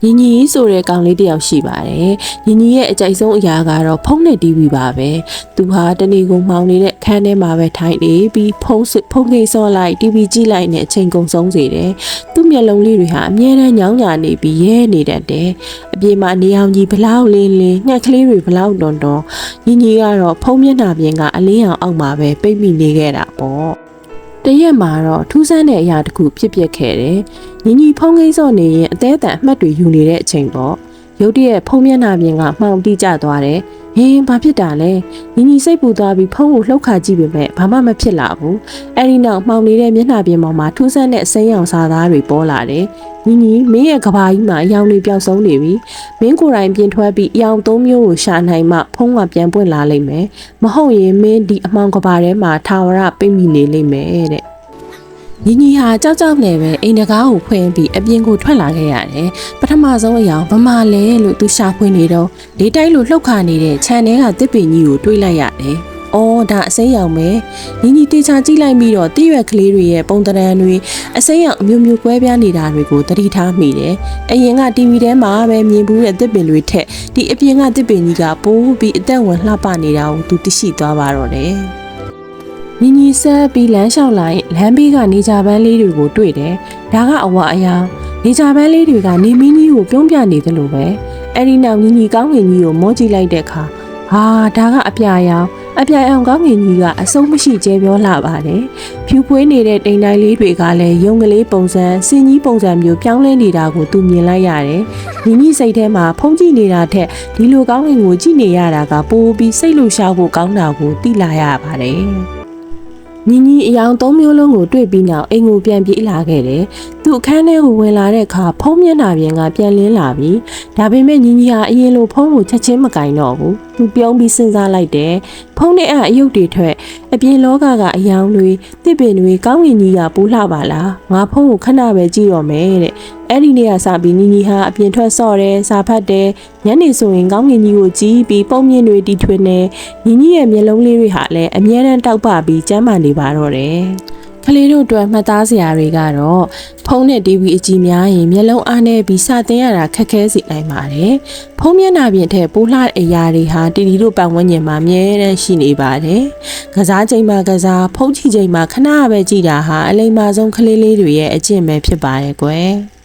ညီညီဆိုတဲ့ကောင်လေးတယောက်ရှိပါတယ်ညီညီရဲ့အကြိုက်ဆုံးအရာကတော့ဖုန်းနဲ့ TV ပါပဲသူဟာတနေ့ကုန်မှောင်နေတဲ့ခန်းထဲမှာပဲထိုင်နေပြီးဖုန်းကိန်းစောလိုက် TV ကြည့်လိုက်နဲ့အချိန်ကုန်ဆုံးစေတယ်သူ့မျက်လုံးလေးတွေဟာအမြဲတမ်းညောင်းညာနေပြီးရဲနေတတ်တယ်အပြင်မှာနေအောင်ကြီးဘလောက်လင်းလင်းငှက်ကလေးတွေဘလောက်တွန်တွန်ညီညီကတော့ဖုန်းမျက်နှာပြင်ကအလင်းအောင်အောက်မှာပဲပိတ်မိနေခဲ့တာပေါ့တရက်မှာတော့ထူးဆန်းတဲ့အရာတစ်ခုဖြစ်ပျက်ခဲ့တယ်။ညီညီဖုံးကိန်းစော့နေရင်အသေးအတန်အမှတ်တွေယူနေတဲ့အချိန်ပေါ့။ရုတ်တရက်ဖုံးမျက်နှာပြင်ကမှောင်တိကျသွားတယ်။ဟင်းဘာဖြစ်တာလဲ။ညီညီစိတ်ပူသွားပြီးဖုံးကိုလှုပ်ခါကြည့်ပေမဲ့ဘာမှမဖြစ်လာဘူး။အဲဒီနောက်မှောင်နေတဲ့မျက်နှာပြင်ပေါ်မှာထူးဆန်းတဲ့အစိမ်းရောင်စာသားတွေပေါ်လာတယ်။ညီညီမင်းရဲ့ကဘာကြီးမှာအယောင်တွေပျောက်ဆုံးနေပြီ။မင်းကိုယ်တိုင်ပြင်ထွက်ပြီးအယောင်၃မျိုးကိုရှာနိုင်မှဖုံးကပြန်ပွင့်လာလိမ့်မယ်။မဟုတ်ရင်မင်းဒီအမောင်ကဘာထဲမှာထာဝရပိတ်မိနေလိမ့်မယ်တဲ့။ညီညီဟာကြောက်ကြောက်နဲ့ပဲအိမ်တကားကိုဖွင့်ပြီးအပြင်ကိုထွက်လာခဲ့ရတယ်။ပထမဆုံးအယောင်ဗမာလဲလို့သူရှာဖွေနေတော့လေးတိုက်လိုလှုပ်ခါနေတဲ့ခြံထဲကတစ်ပင်ကြီးကိုတွေးလိုက်ရတယ်။အော်ဒါအစိမ်းရောင်ပဲ။ညီညီတေချာကြည့်လိုက်ပြီးတော့တည့်ရွက်ကလေးတွေရဲ့ပုံသဏ္ဍာန်တွေအစိမ်းရောင်အမျိုးမျိုးကွဲပြားနေတာတွေကိုသတိထားမိတယ်။အရင်က TV ထဲမှာပဲမြင်ဘူးတဲ့တစ်ပင်တွေထက်ဒီအပြင်ကတစ်ပင်ကြီးကပိုးပြီးအသက်ဝင်လှပနေတာကိုသူသိရှိသွားပါတော့တယ်။ညီညီဆက်ပြီးလမ်းလျှောက်လိုက်လမ်းဘေးကနေကြပန်းလေးတွေကိုတွေ့တယ်။ဒါကအဝအယောင်နေကြပန်းလေးတွေကနေမင်းကြီးကိုပြုံးပြနေသလိုပဲ။အဲဒီနောက်ညီညီကောင်းငင်ကြီးကိုမောကြည့်လိုက်တဲ့အခါဟာဒါကအပြာရောင်ကောင်းငင်ကြီးကအဆုံးမရှိကျဲပြောလာပါတယ်။ဖြူဖွေးနေတဲ့တိမ်တိုင်းလေးတွေကလည်းရုံကလေးပုံစံစင်ကြီးပုံစံမျိုးပြောင်းလဲနေတာကိုသူမြင်လိုက်ရတယ်။ညီညီစိတ်ထဲမှာဖုံးကြည့်နေတာထက်ဒီလိုကောင်းငင်ကိုကြည့်နေရတာကပိုပြီးစိတ်လှုပ်ရှားဖို့ကောင်းတာကိုသိလာရပါတယ်။ညီညီအယောင်၃မျိုးလုံးကိုတွေ့ပြီးနောက်အိမ်ကိုပြန်ပြေးလာခဲ့တယ်။သူအခန်းထဲကိုဝင်လာတဲ့အခါဖုံးမျက်နှာပြင်ကပြန်လင်းလာပြီ။ဒါပေမဲ့ညီညီဟာအရင်လိုဖုံးကိုချက်ချင်းမကင်တော့ဘူး။သူပြုံးပြီးစဉ်းစားလိုက်တယ်။ဖုံးနဲ့အယုတ်တွေထွက်အပြင်လောကကအယောင်တွေတစ်ပင်တွေကောင်းငင်ကြီးကပူလှပါလား။ငါဖုံးကိုခဏပဲကြည့်တော့မယ်တဲ့။အဲ့ဒီနေ့ကစပြီးညီညီဟာအပြင်ထွက်ဆော့တယ်စာဖတ်တယ်ညနေဆိုရင်ကောင်းငင်ကြီးကိုကြည့်ပြီးပုံမြင့်တွေတီထွင်တယ်ညီညီရဲ့မျက်လုံးလေးတွေဟာလည်းအမြဲတမ်းတောက်ပပြီးကျန်းမာနေပါတော့တယ်ကလေးတို့အတွက်မှတ်သားစရာတွေကတော့ဖုန်းနဲ့ TV အကြည့်များရင်မျက်လုံးအားနဲ့ပြီးစတင်ရတာခက်ခဲစေနိုင်ပါတယ်။ဖုန်းမျက်နှာပြင်ထက်ပိုလှတဲ့အရာတွေဟာတီတီတို့ပတ်ဝန်းကျင်မှာအမြဲတမ်းရှိနေပါတယ်။ကစားချိန်မှာကစားဖုန်းကြည့်ချိန်မှာခဏပဲကြည့်တာဟာအလိမ္မာဆုံးကလေးလေးတွေရဲ့အကျင့်ပဲဖြစ်ပါတယ်ကွယ်။